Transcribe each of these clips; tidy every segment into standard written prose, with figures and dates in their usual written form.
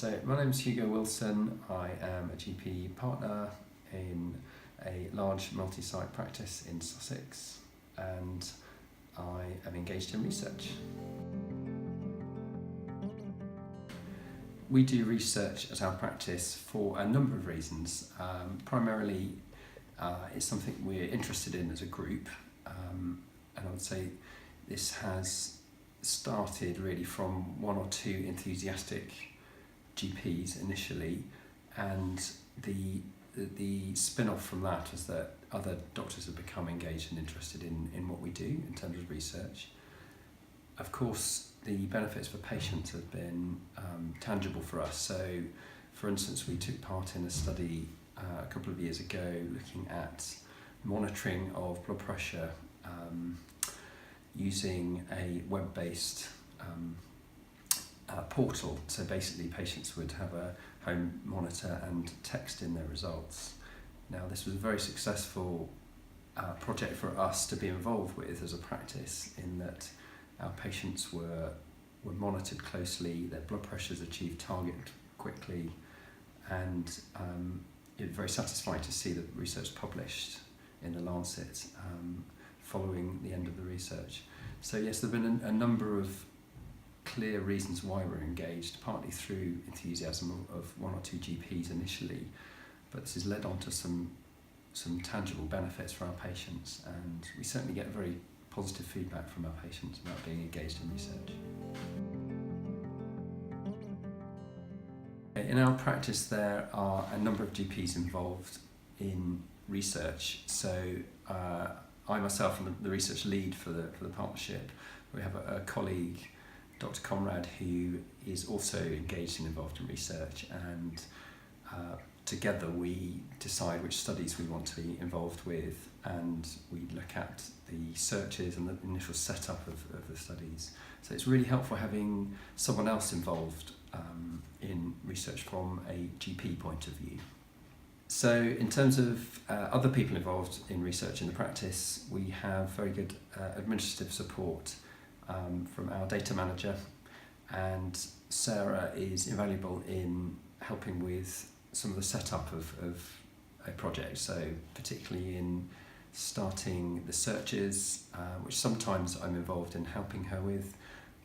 So my name's Hugo Wilson. I am a GP partner in a large multi-site practice in Sussex, and I am engaged in research. We do research at our practice for a number of reasons. Primarily, it's something we're interested in as a group, and I would say this has started really from one or two enthusiastic GPs initially, and the spin-off from that is that other doctors have become engaged and interested in what we do in terms of research. Of course, the benefits for patients have been tangible for us. So, for instance, we took part in a study a couple of years ago looking at monitoring of blood pressure using a web-based portal. So basically patients would have a home monitor and text in their results. Now, this was a very successful project for us to be involved with as a practice, in that our patients were monitored closely, their blood pressures achieved target quickly, and it was very satisfying to see the research published in the Lancet following the end of the research. So yes, there have been a number of clear reasons why we're engaged, partly through enthusiasm of one or two GPs initially, but this has led on to some tangible benefits for our patients, and we certainly get very positive feedback from our patients about being engaged in research. In our practice, there are a number of GPs involved in research. So I myself am the research lead for the partnership. We have a colleague, Dr. Conrad, who is also engaged and involved in research, and together we decide which studies we want to be involved with, and we look at the searches and the initial setup of the studies. So it's really helpful having someone else involved in research from a GP point of view. So in terms of other people involved in research in the practice, we have very good administrative support from our data manager, and Sarah is invaluable in helping with some of the setup of a project, so particularly in starting the searches, which sometimes I'm involved in helping her with,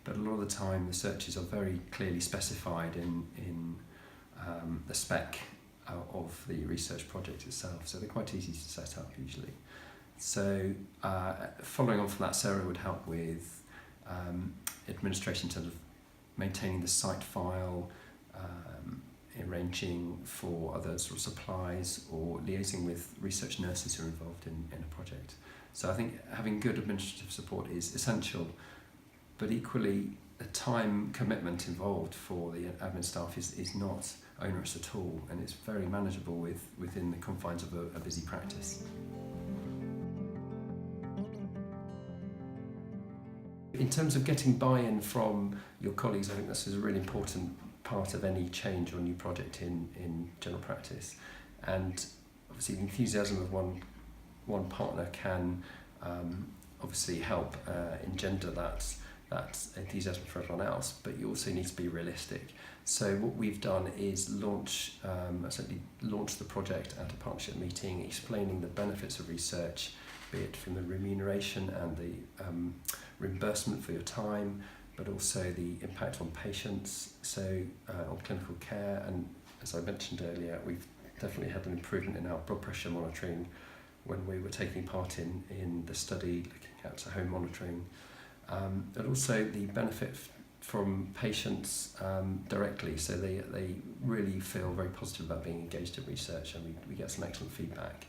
but a lot of the time the searches are very clearly specified in the spec of the research project itself, so they're quite easy to set up usually. So following on from that, Sarah would help with administration in terms of maintaining the site file, arranging for other sort of supplies, or liaising with research nurses who are involved in a project. So I think having good administrative support is essential, but equally the time commitment involved for the admin staff is not onerous at all, and it's very manageable within the confines of a busy practice. In terms of getting buy-in from your colleagues, I think this is a really important part of any change or new project in general practice, and obviously the enthusiasm of one partner can obviously help engender that enthusiasm for everyone else, but you also need to be realistic. So what we've done is launch the project at a partnership meeting, explaining the benefits of research, be it from the remuneration and the reimbursement for your time, but also the impact on patients, so on clinical care. And as I mentioned earlier, we've definitely had an improvement in our blood pressure monitoring when we were taking part in the study looking at home monitoring, but also the benefit from patients directly, so they really feel very positive about being engaged in research, and we get some excellent feedback.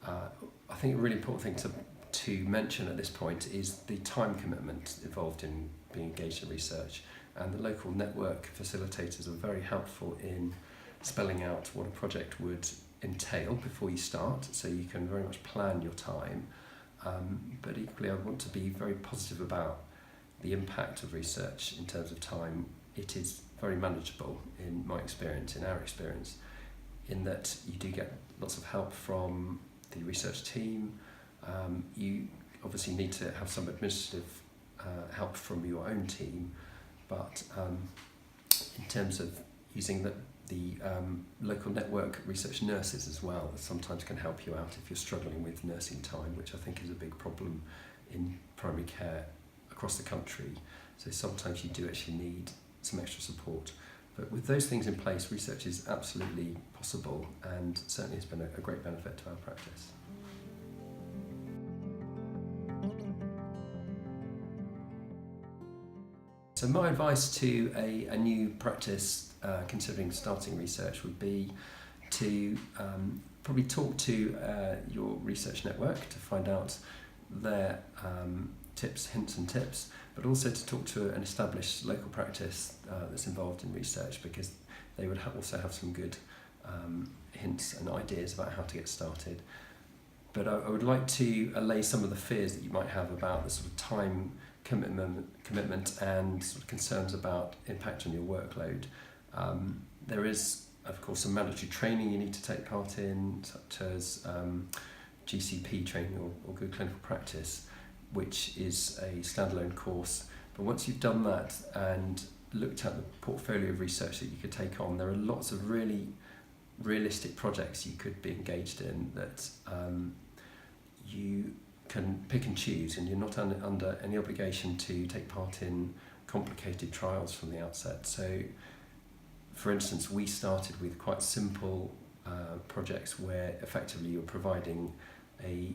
I think a really important thing to mention at this point is the time commitment involved in being engaged in research, and the local network facilitators are very helpful in spelling out what a project would entail before you start, so you can very much plan your time, but equally I want to be very positive about the impact of research in terms of time. It is very manageable in my experience, in our experience, in that you do get lots of help from the research team. You obviously need to have some administrative help from your own team, but in terms of using the local network research nurses as well, that sometimes can help you out if you're struggling with nursing time, which I think is a big problem in primary care across the country. So sometimes you do actually need some extra support. But with those things in place, research is absolutely possible, and certainly has been a great benefit to our practice. So my advice to a new practice considering starting research would be to probably talk to your research network to find out their tips, hints and tips, but also to talk to an established local practice that's involved in research, because they would also have some good hints and ideas about how to get started. But I would like to allay some of the fears that you might have about the sort of time commitment and sort of concerns about impact on your workload. There is, of course, some mandatory training you need to take part in, such as GCP training or Good Clinical Practice, which is a standalone course. But once you've done that and looked at the portfolio of research that you could take on, there are lots of really realistic projects you could be engaged in that you can pick and choose, and you're not under any obligation to take part in complicated trials from the outset. So, for instance, we started with quite simple projects where effectively you're providing a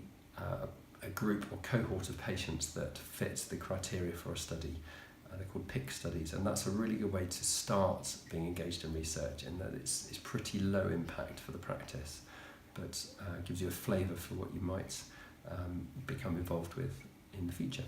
group or cohort of patients that fits the criteria for a study. They're called PIC studies, and that's a really good way to start being engaged in research, in that it's pretty low impact for the practice, but gives you a flavour for what you might become involved with in the future.